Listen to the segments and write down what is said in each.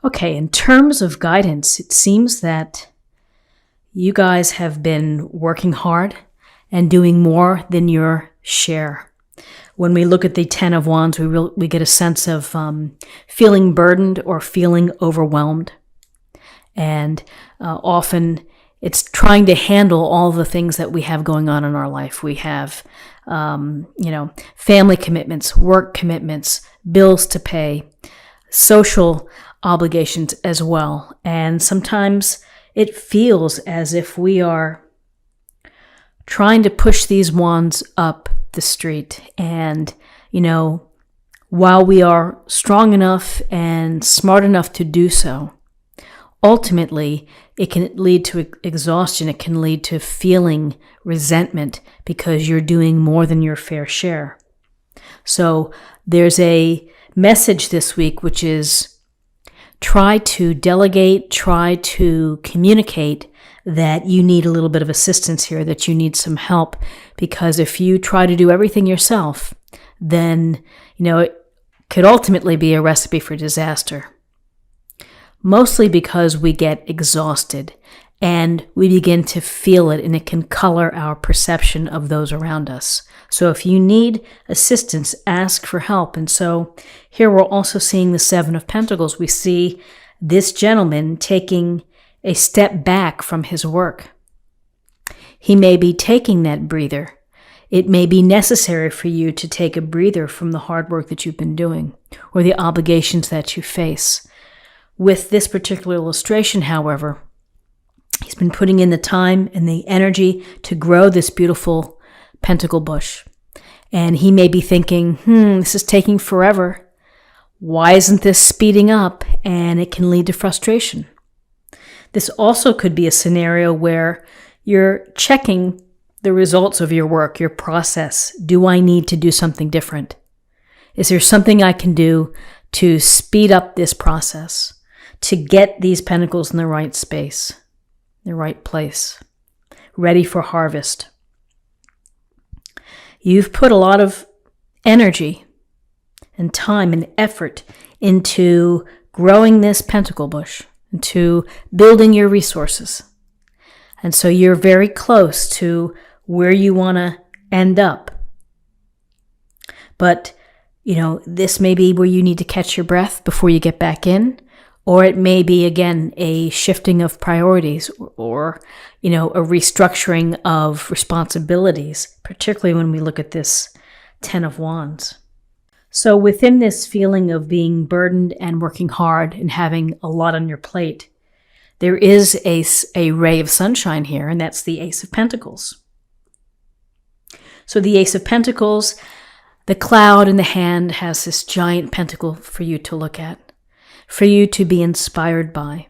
Okay, in terms of guidance, it seems that you guys have been working hard and doing more than your share. When we look at the Ten of Wands, we get a sense of feeling burdened or feeling overwhelmed. And often it's trying to handle all the things that we have going on in our life. We have, family commitments, work commitments, bills to pay, social obligations as well. And sometimes it feels as if we are trying to push these wands up the street. And, while we are strong enough and smart enough to do so, ultimately it can lead to exhaustion. It can lead to feeling resentment because you're doing more than your fair share. So there's a message this week, which is try to delegate, try to communicate that you need a little bit of assistance here, that you need some help, because if you try to do everything yourself, then, it could ultimately be a recipe for disaster. Mostly because we get exhausted and we begin to feel it, and it can color our perception of those around us. So if you need assistance, ask for help. And so here we're also seeing the Seven of Pentacles. We see this gentleman taking a step back from his work. He may be taking that breather. It may be necessary for you to take a breather from the hard work that you've been doing or the obligations that you face. With this particular illustration, however, he's been putting in the time and the energy to grow this beautiful pentacle bush. And he may be thinking, this is taking forever. Why isn't this speeding up? And it can lead to frustration. This also could be a scenario where you're checking the results of your work, your process. Do I need to do something different? Is there something I can do to speed up this process, to get these pentacles in the right space, the right place, ready for harvest? You've put a lot of energy and time and effort into growing this pentacle bush, into building your resources. And so you're very close to where you want to end up. But, this may be where you need to catch your breath before you get back in, or it may be, again, a shifting of priorities or a restructuring of responsibilities, particularly when we look at this Ten of Wands. So within this feeling of being burdened and working hard and having a lot on your plate, there is a ray of sunshine here, and that's the Ace of Pentacles. So the Ace of Pentacles, the cloud in the hand, has this giant pentacle for you to look at, for you to be inspired by.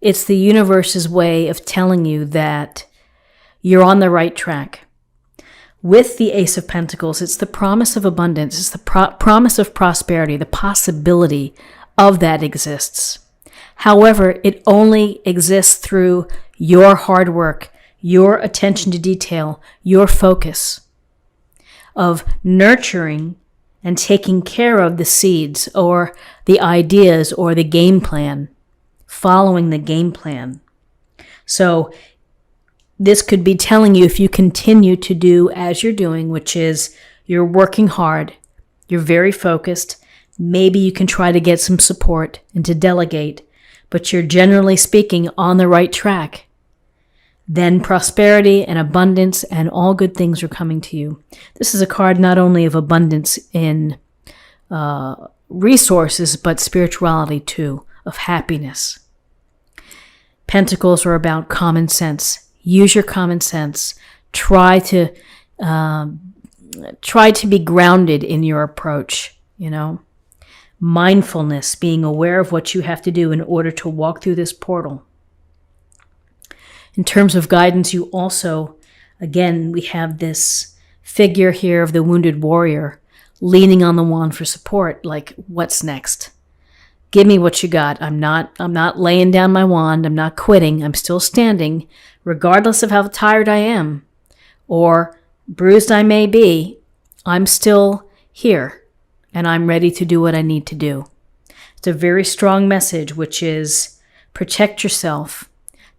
It's the universe's way of telling you that you're on the right track. With the Ace of Pentacles, it's the promise of abundance. It's the promise of prosperity. The possibility of that exists. However, it only exists through your hard work, your attention to detail, your focus of nurturing and taking care of the seeds or the ideas or the game plan, following the game plan. So this could be telling you, if you continue to do as you're doing, which is you're working hard, you're very focused, maybe you can try to get some support and to delegate, but you're generally speaking on the right track, then prosperity and abundance and all good things are coming to you. This is a card not only of abundance in resources, but spirituality too, of happiness. Pentacles are about common sense. Use your common sense. Try to be grounded in your approach, Mindfulness, being aware of what you have to do in order to walk through this portal. In terms of guidance, you also, again, we have this figure here of the wounded warrior leaning on the wand for support, like, what's next? Give me what you got. I'm not laying down my wand. I'm not quitting. I'm still standing, regardless of how tired I am or bruised I may be. I'm still here, and I'm ready to do what I need to do. It's a very strong message, which is protect yourself,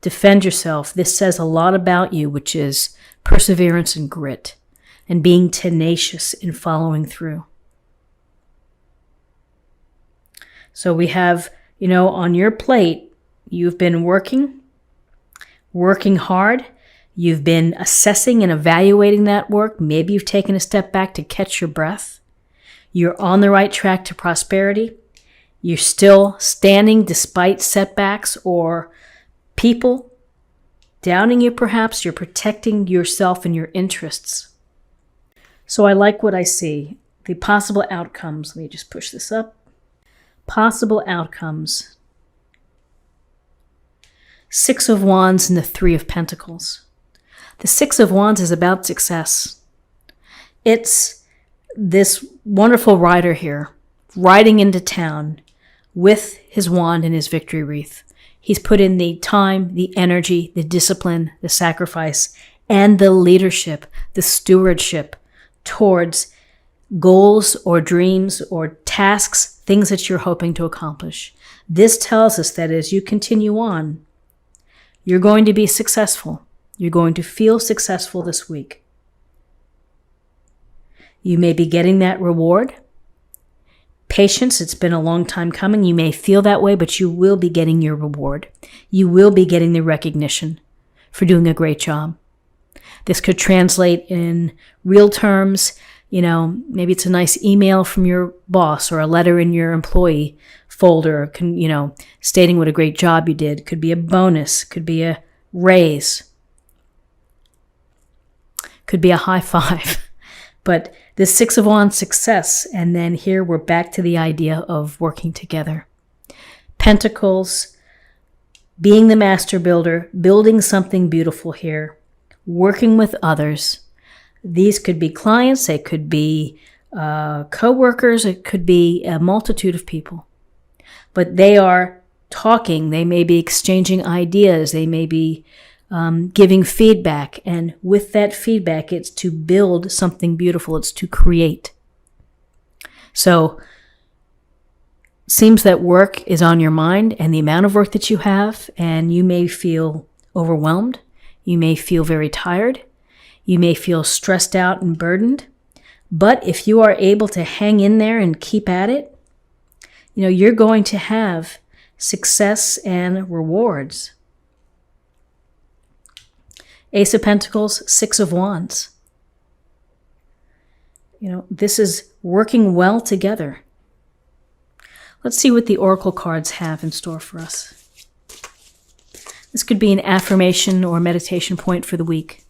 defend yourself. This says a lot about you, which is perseverance and grit and being tenacious in following through. So we have, on your plate, you've been working hard. You've been assessing and evaluating that work. Maybe you've taken a step back to catch your breath. You're on the right track to prosperity. You're still standing despite setbacks or people downing you perhaps. You're protecting yourself and your interests. So I like what I see. The possible outcomes. Let me just push this up. Possible outcomes. 6 of Wands and the 3 of Pentacles. The 6 of Wands is about success. It's this wonderful rider here, riding into town with his wand and his victory wreath. He's put in the time, the energy, the discipline, the sacrifice, and the leadership, the stewardship towards goals or dreams or tasks, things that you're hoping to accomplish. This tells us that as you continue on, you're going to be successful. You're going to feel successful this week. You may be getting that reward. Patience, it's been a long time coming. You may feel that way, but you will be getting your reward. You will be getting the recognition for doing a great job. This could translate in real terms. Maybe it's a nice email from your boss or a letter in your employee folder, stating what a great job you did. Could be a bonus, could be a raise, could be a high five. But this 6 of Wands, success, and then here we're back to the idea of working together. Pentacles, being the master builder, building something beautiful here, working with others. These could be clients, they could be co-workers, it could be a multitude of people. But they are talking, they may be exchanging ideas, they may be giving feedback. And with that feedback, it's to build something beautiful, it's to create. So, seems that work is on your mind and the amount of work that you have, and you may feel overwhelmed, you may feel very tired, you may feel stressed out and burdened. But if you are able to hang in there and keep at it, you're going to have success and rewards. Ace of Pentacles, 6 of Wands. This is working well together. Let's see what the Oracle cards have in store for us. This could be an affirmation or meditation point for the week.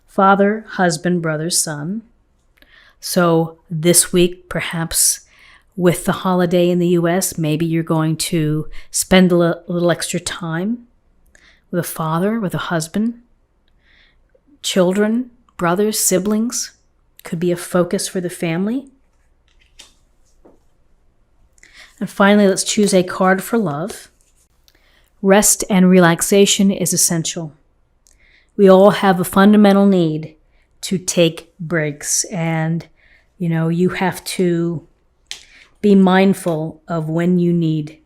Father, husband, brother, son. So this week, perhaps with the holiday in the U.S., maybe you're going to spend a little extra time with a father, with a husband. Children, brothers, siblings, could be a focus for the family. And finally, let's choose a card for love. Rest and relaxation is essential. We all have a fundamental need to take breaks, and you have to be mindful of when you need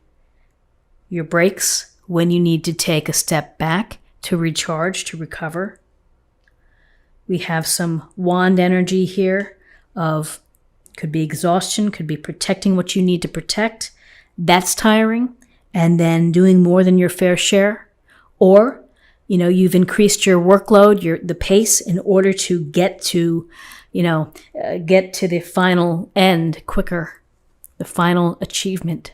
your breaks, when you need to take a step back to recharge, to recover. We have some wand energy here of, could be exhaustion, could be protecting what you need to protect. That's tiring. And then doing more than your fair share. Or, you've increased your workload, the pace in order to get to the final end quicker, the final achievement.